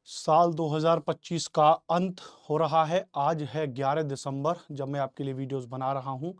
साल 2025 का अंत हो रहा है। आज है 11 दिसंबर जब मैं आपके लिए वीडियोस बना रहा हूं।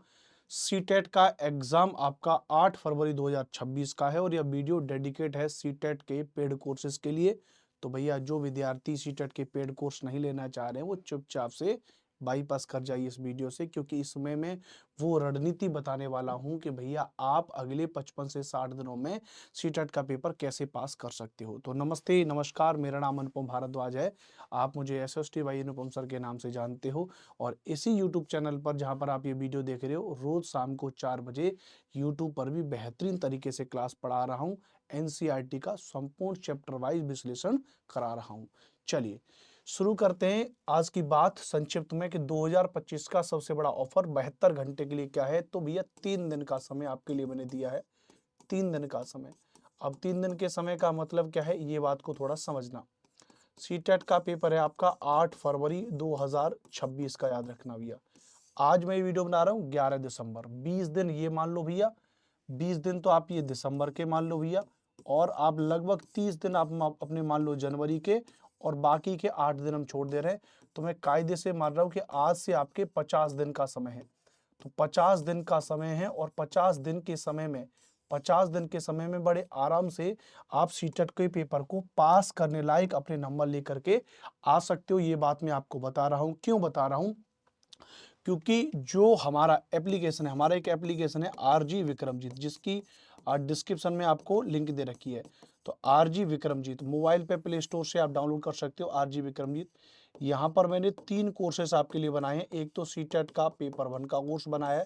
सीटेट का एग्ज़ाम आपका 8 फरवरी 2026 का है और यह वीडियो डेडिकेट है सीटेट के पेड कोर्सेज के लिए। तो भैया जो विद्यार्थी सीटेट के पेड कोर्स नहीं लेना चाह रहे हैं वो चुपचाप से बाईपास कर जाइए इस वीडियो से, क्योंकि इसमें मैं वो रणनीति बताने वाला हूं कि भैया आप अगले 55 से 60 दिनों में सीटेट का पेपर कैसे पास कर सकते हो। तो नमस्ते नमस्कार, मेरा नाम अनुपम भारद्वाज है। आप मुझे एसएसटी बाई अनुपम सर के नाम से जानते हो और इसी यूट्यूब चैनल पर जहां पर आप ये वीडियो देख रहे हो, रोज शाम को 4 बजे यूट्यूब पर भी बेहतरीन तरीके से क्लास पढ़ा रहा हूं। एनसीईआरटी का संपूर्ण चैप्टर वाइज विश्लेषण करा रहा हूं। चलिए शुरू करते हैं आज की बात संक्षिप्त में कि 2025 का सबसे बड़ा ऑफर 72 घंटे के लिए क्या है। तो भैया 3 दिन का समय आपके लिए मैंने दिया है, 3 दिन का समय। अब 3 दिन के समय का मतलब क्या है, ये बात को थोड़ा समझना। सीटेट का पेपर है आपका 8 फरवरी 2026 का, याद रखना भैया। आज मैं ये वीडियो बना रहा हूँ 11 दिसंबर, 20 दिन ये मान लो भैया, 20 दिन तो आप ये दिसंबर के मान लो भैया, और आप लगभग 30 दिन आप अपने मान लो जनवरी के, और बाकी के 8 दिन हम छोड़ दे रहे हैं। तो मैं कायदे से मान रहा हूँ कि आज से आपके 50 दिन का समय है। तो 50 दिन का समय है और 50 दिन के समय में 50 दिन के समय में बड़े आराम से आप सीटेट के पेपर को पास करने लायक अपने नंबर लेकर के आ सकते हो। ये बात मैं आपको बता रहा हूं। क्यों बता रहा हूं? क्योंकि जो हमारा एप्लीकेशन है, हमारा एक एप्लीकेशन है आरजी विक्रमजीत, जिसकी डिस्क्रिप्शन में आपको लिंक दे रखी है। तो आरजी विक्रमजीत मोबाइल पे प्ले स्टोर से आप डाउनलोड कर सकते हो आरजी विक्रमजीत। यहाँ पर मैंने 3 कोर्सेस आपके लिए बनाए हैं। एक तो सीटेट का पेपर 1 का कोर्स बनाया है,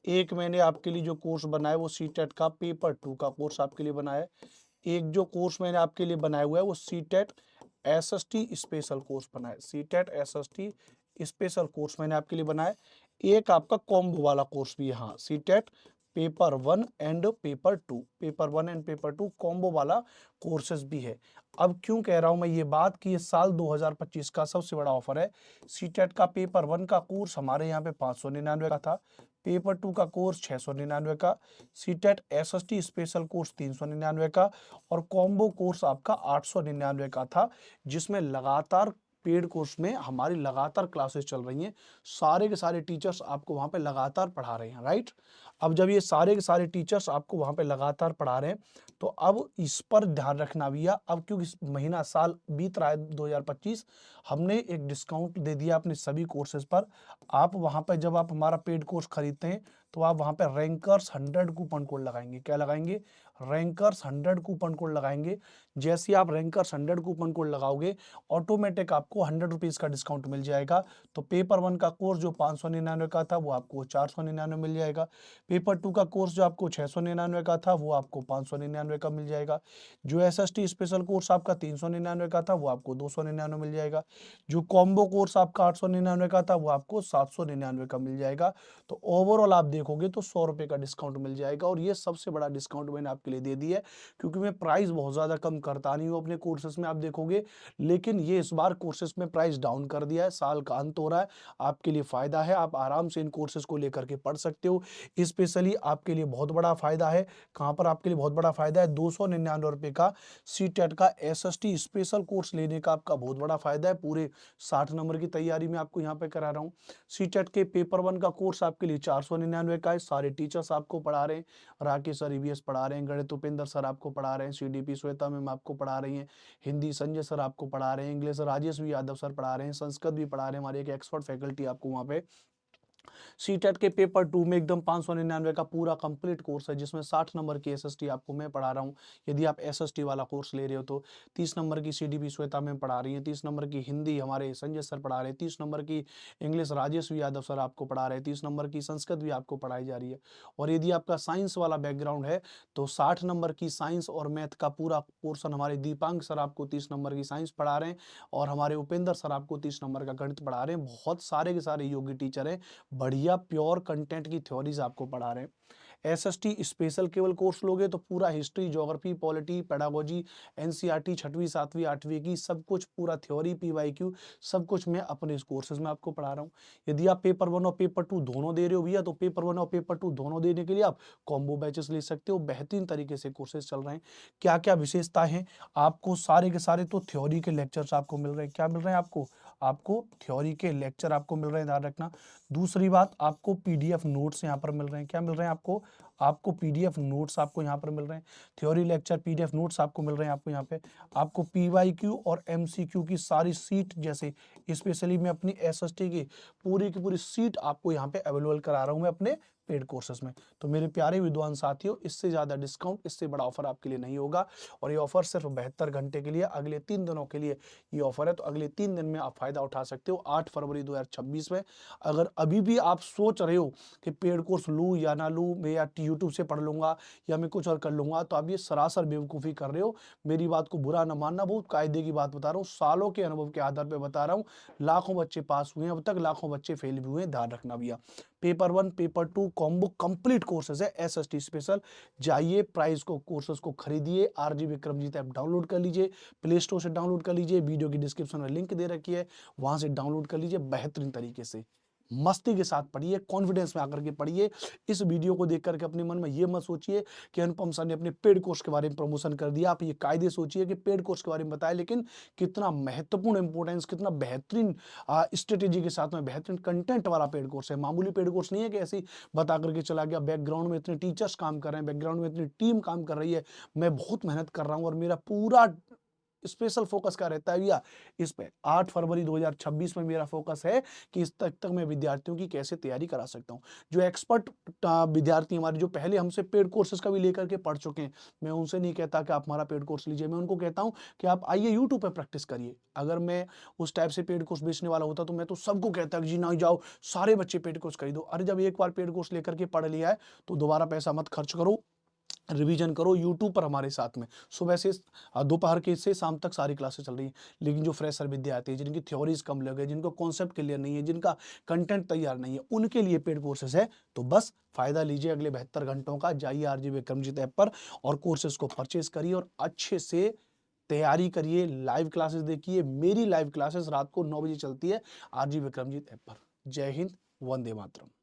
एक मैंने आपके लिए जो कोर्स बनाया है वो सीटेट का पेपर 2 का कोर्स आपके लिए बनाया है, एक जो कोर्स मैंने आपके लिए बनाया हुआ है वो सीटेट एसएसटी स्पेशल कोर्स बनाया है। सीटेट एसएसटी स्पेशल कोर्स मैंने आपके लिए बनाया है। एक आपका कॉम्बो वाला कोर्स भी है, हाँ, CTET paper 1 and paper 2, paper 1 and paper 2 combo वाला कोर्सेज भी है। अब क्यों कह रहा हूं मैं ये बात कि ये साल 2025 का सबसे बड़ा ऑफर है। सीटेट का पेपर 1 का कोर्स हमारे यहाँ पे 599 का था, पेपर 2 का कोर्स 699 का, सीटेट एसएसटी स्पेशल कोर्स 399 का, और कॉम्बो कोर्स आपका 899 का था, जिसमें लगातार पेड कोर्स में हमारी लगातार क्लासेस चल रही हैं। सारे के सारे टीचर्स आपको वहां पे लगातार पढ़ा रहे हैं, राइट। अब जब ये सारे के सारे टीचर्स आपको वहां पे लगातार पढ़ा रहे हैं तो अब इस पर ध्यान रखना भैया। अब क्योंकि इस महीना साल बीत रहा है 2025, हमने एक डिस्काउंट दे दिया अपने सभी कोर्सेज पर। आप वहां पे जब आप हमारा पेड कोर्स खरीदते हैं तो आप वहां पे रैंकर्स 100 कूपन कोड लगाएंगे। क्या लगाएंगे? रैंकर्स 100 कूपन कोड लगाएंगे। जैसे आप रैंकर्स 100 कूपन कोड लगाओगे, ऑटोमेटिक आपको 100 रुपीज का डिस्काउंट मिल जाएगा। तो पेपर 1 का कोर्स जो 599 का था वो आपको 499 मिल जाएगा। पेपर 2 का कोर्स जो आपको 699 का था वो आपको 599 का मिल जाएगा। जो एसएसटी स्पेशल कोर्स आपका 399 का था वो आपको 299 मिल जाएगा। जो कॉम्बो कोर्स आपका 899 का था वो आपको 799 का मिल जाएगा। तो ओवरऑल आप देखोगे तो 100 रुपए का डिस्काउंट मिल जाएगा, और ये सबसे बड़ा डिस्काउंट मैंने आपके लिए दे दिया है, क्योंकि मैं प्राइस बहुत ज्यादा कम करता नहीं हूँ अपने कोर्सेज में, आप देखोगे। लेकिन ये इस बार कोर्सेज में प्राइस डाउन कर दिया है, साल का अंत हो रहा है, आपके लिए फायदा है, आप आराम से इन कोर्सेज को लेकर के पढ़ सकते हो। स्पेशली आपके लिए बहुत बड़ा फायदा है। कहां पर आपके लिए बहुत बड़ा फायदा है? 299 रुपए का सीटेट का एसएसटी स्पेशल कोर्स लेने का आपका बहुत बड़ा फायदा है। पूरे 60 नंबर की तैयारी में आपको यहाँ पे करा रहा हूँ। सीटेट के पेपर 1 का कोर्स आपके लिए 499 का है। सारे टीचर्स आपको पढ़ा रहे हैं, राकेश सर ईवीएस पढ़ा रहे हैं, गणित उपेंद्र सर आपको पढ़ा रहे हैं, सीडीपी श्वेता मैम आपको पढ़ा रही हैं, हिंदी संजय सर आपको पढ़ा रहे हैं, इंग्लिश राजेश भी यादव सर पढ़ा रहे हैं, संस्कृत भी पढ़ा रहे हैं, हमारे एक एक्सपर्ट फैकल्टी आपको वहाँ पे। सीटेट के पेपर 2 में एकदम 599 का पूरा कंप्लीट कोर्स है, जिसमें 60 नंबर की एसएसटी आपको मैं पढ़ा रहा हूँ। यदि आप एसएसटी वाला कोर्स ले रहे हो तो 30 नंबर की सीडीपी श्वेता मैम पढ़ा रही है, 30 नंबर की हिंदी हमारे संजय सर पढ़ा रहे हैं, 30 नंबर की इंग्लिश राजेश यादव सर आपको पढ़ा रहे हैं, 30 नंबर की संस्कृत भी आपको पढ़ाई जा रही है। और यदि आपका साइंस वाला बैकग्राउंड है तो 60 नंबर की साइंस और मैथ का पूरा पोर्शन हमारे दीपांक सर आपको 30 नंबर की साइंस पढ़ा रहे हैं, और हमारे उपेंद्र सर आपको 30 नंबर का गणित पढ़ा रहे हैं। बहुत सारे के सारे योग्य टीचर हैं, बढ़िया प्योर कंटेंट की थ्योरीज आपको पढ़ा रहे हैं। एसएसटी स्पेशल केवल कोर्स लोगे तो पूरा history, geography, polity, pedagogy, NCERT 6वीं 7वीं 8वीं की सब कुछ, पूरा थ्योरी, पीवाईक्यू सब कुछ मैं अपने इस कोर्सेज में आपको पढ़ा रहा हूँ। यदि आप पेपर 1 और पेपर 2 दोनों दे रहे हो भैया, तो पेपर 1 और पेपर 2 दोनों देने के लिए आप कॉम्बो बैचेस ले सकते हो। बेहतरीन तरीके से कोर्सेज चल रहे हैं। क्या क्या विशेषताएं हैं, आपको सारे के सारे तो थ्योरी के लेक्चर्स आपको मिल रहे हैं। क्या मिल रहे हैं आपको थ्योरी के लेक्चर आपको मिल रहे हैं, ध्यान रखना। दूसरी बात, आपको पीडीएफ नोट्स यहाँ पर मिल रहे हैं। क्या मिल रहे हैं आपको पीडीएफ नोट्स आपको यहाँ पर मिल रहे हैं। थ्योरी लेक्चर पीडीएफ नोट्स आपको मिल रहे हैं। आपको यहाँ पे आपको पीवाईक्यू और एमसीक्यू की सारी सीट, जैसे स्पेशली मैं अपनी एसएसटी की पूरी सीट आपको यहाँ पे अवेलेबल करा रहा हूँ मैं अपने पेड कोर्सेज में। तो मेरे प्यारे विद्वान साथियों, इससे ज्यादा डिस्काउंट, इससे बड़ा ऑफर आपके लिए नहीं होगा। और ये ऑफर सिर्फ 72 घंटे के लिए, अगले 3 दिनों के लिए ये ऑफर है। तो अगले 3 दिन में आप फायदा उठा सकते हो। 8 फरवरी 2026 में अगर अभी भी आप सोच रहे हो कि पेड कोर्स लूँ या ना लूँ, मैं या यूट्यूब से पढ़ लूंगा या मैं कुछ और कर लूंगा, तो आप ये सरासर बेवकूफ़ी कर रहे हो। मेरी बात को बुरा न मानना, बहुत कायदे की बात बता रहा हूँ, सालों के अनुभव के आधार पर बता रहा हूँ। लाखों बच्चे पास हुए हैं अब तक, लाखों बच्चे फेल भी हुए हैं, ध्यान रखना भैया। Paper 1 paper 2 combo complete courses है एसएसटी स्पेशल। जाइए प्राइस को, कोर्सेज को खरीदिए, आरजी विक्रमजीत ऐप डाउनलोड कर लीजिए, प्ले स्टोर से डाउनलोड कर लीजिए, वीडियो की डिस्क्रिप्शन में लिंक दे रखी है, वहां से डाउनलोड कर लीजिए। बेहतरीन तरीके से मस्ती के साथ पढ़िए, कॉन्फिडेंस में आकर के पढ़िए। इस वीडियो को देख करके अपने मन में ये मत सोचिए कि अनुपम सर ने अपने पेड कोर्स के बारे में प्रमोशन कर दिया। आप ये कायदे सोचिए कि पेड कोर्स के बारे में बताया, लेकिन कितना महत्वपूर्ण इंपोर्टेंस, कितना बेहतरीन स्ट्रेटेजी के साथ में बेहतरीन कंटेंट वाला पेड कोर्स है। मामूली पेड कोर्स नहीं है कि ऐसे ही बता करके चला गया। बैकग्राउंड में इतने टीचर्स काम कर रहे हैं, बैकग्राउंड में इतनी टीम काम कर रही है, मैं बहुत मेहनत कर रहा हूँ और मेरा पूरा स्पेशल फोकस क्या रहता है भैया इस पे। 8 फरवरी 2026 में मेरा फोकस है कि इस तक मैं विद्यार्थियों की कैसे तैयारी करा सकता हूं। जो एक्सपर्ट विद्यार्थी हमारे, जो पहले हमसे पेड कोर्सेज का भी लेकर के पढ़ चुके हैं, मैं उनसे नहीं कहता कि आप हमारा पेड कोर्स लीजिए। मैं उनको कहता हूं कि आप आइए यूट्यूब पे प्रैक्टिस करिए। अगर मैं उस टाइप से पेड कोर्स बेचने वाला होता तो मैं तो सबको कहता कि जी ना जाओ, सारे बच्चे पेड कोर्स खरीदो। अरे जब एक बार पेड कोर्स लेकर के पढ़ लिया है तो दोबारा पैसा मत खर्च करो, रिवीजन करो यूट्यूब पर हमारे साथ में। सुबह से दोपहर के से शाम तक सारी क्लासेस चल रही हैं। लेकिन जो फ्रेशर विद्यार्थी है, जिनकी थ्योरीज कम लगे, जिनको कॉन्सेप्ट क्लियर नहीं है, जिनका कंटेंट तैयार नहीं है, उनके लिए पेड कोर्सेज है। तो बस फायदा लीजिए अगले 72 घंटों का। जाइए आरजी विक्रमजीत ऐप पर और कोर्सेज को परचेज करिए और अच्छे से तैयारी करिए। लाइव क्लासेस देखिए, मेरी लाइव क्लासेस रात को 9 बजे चलती है आरजी विक्रमजीत ऐप पर। जय हिंद, वंदे मातरम।